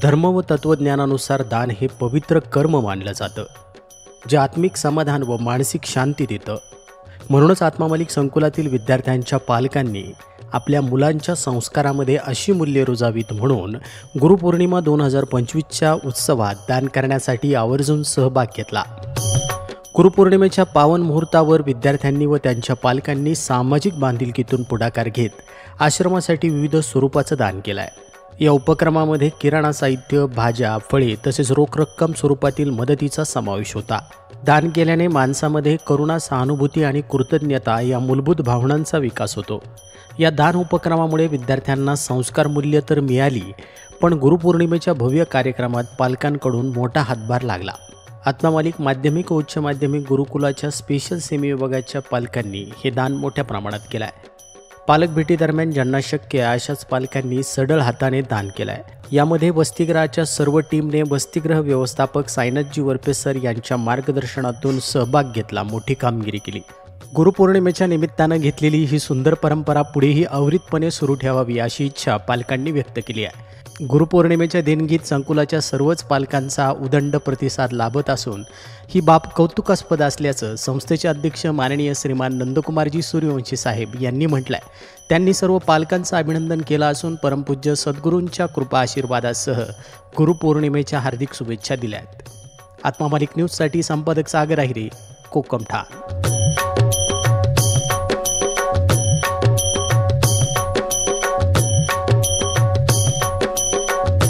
धर्म व तत्वज्ञानानुसार दान हे पवित्र कर्म मानलं जातं, जे आत्मिक समाधान व मानसिक शांती देतं. म्हणूनच आत्मा मालिक संकुलातील विद्यार्थ्यांच्या पालकांनी आपल्या मुलांच्या संस्कारामध्ये अशी मूल्ये रुजावीत म्हणून गुरुपौर्णिमा 2025च्या उत्सवात दान करण्यासाठी आवर्जून सहभाग घेतला. गुरुपौर्णिमेच्या पावन मुहूर्तावर विद्यार्थ्यांनी व त्यांच्या पालकांनी सामाजिक बांधिलकीतून पुढाकार घेत आश्रमासाठी विविध स्वरूपाचं दान केलं आहे. या उपक्रमामध्ये किराणा साहित्य, भाज्या, फळे तसेच रोख रक्कम स्वरूपातील मदतीचा समावेश होता. दान केल्याने माणसामध्ये करुणा, सहानुभूती आणि कृतज्ञता या मूलभूत भावनांचा विकास होतो. या दान उपक्रमामुळे विद्यार्थ्यांना संस्कार मूल्य तर मिळाली, पण गुरुपौर्णिमेच्या भव्य कार्यक्रमात पालकांकडून मोठा हातभार लागला. आत्मा मालिक माध्यमिक व उच्च माध्यमिक गुरुकुलाच्या स्पेशल सेमी विभागाच्या पालकांनी हे दान मोठ्या प्रमाणात केलं आहे. पालक भेटीदरम्यान ज्यांना शक्य आहे अशाच पालकांनी सढळ हाताने दान केलं आहे. यामध्ये वसतिगृहाच्या सर्व टीमने वसतिगृह व्यवस्थापक सायनाथजी वरपे सर यांच्या मार्गदर्शनातून सहभाग घेतला, मोठी कामगिरी केली. गुरुपौर्णिमेच्या निमित्तानं घेतलेली ही सुंदर परंपरा पुढेही अविरतपणे सुरू ठेवावी अशी इच्छा पालकांनी व्यक्त केली आहे. गुरुपौर्णिमेच्या देणगीत संकुलाच्या सर्वच पालकांचा उदंड प्रतिसाद लाभत असून ही बाब कौतुकास्पद असल्याचं संस्थेचे अध्यक्ष माननीय श्रीमान नंदकुमारजी सूर्यवंशी साहेब यांनी म्हटलं आहे. त्यांनी सर्व पालकांचं अभिनंदन केलं असून परमपूज्य सद्गुरूंच्या कृपा आशीर्वादासह गुरुपौर्णिमेच्या हार्दिक शुभेच्छा दिल्या आहेत. आत्मा मालिक न्यूजसाठी संपादक सागर आहिरे, कोकम ठाण.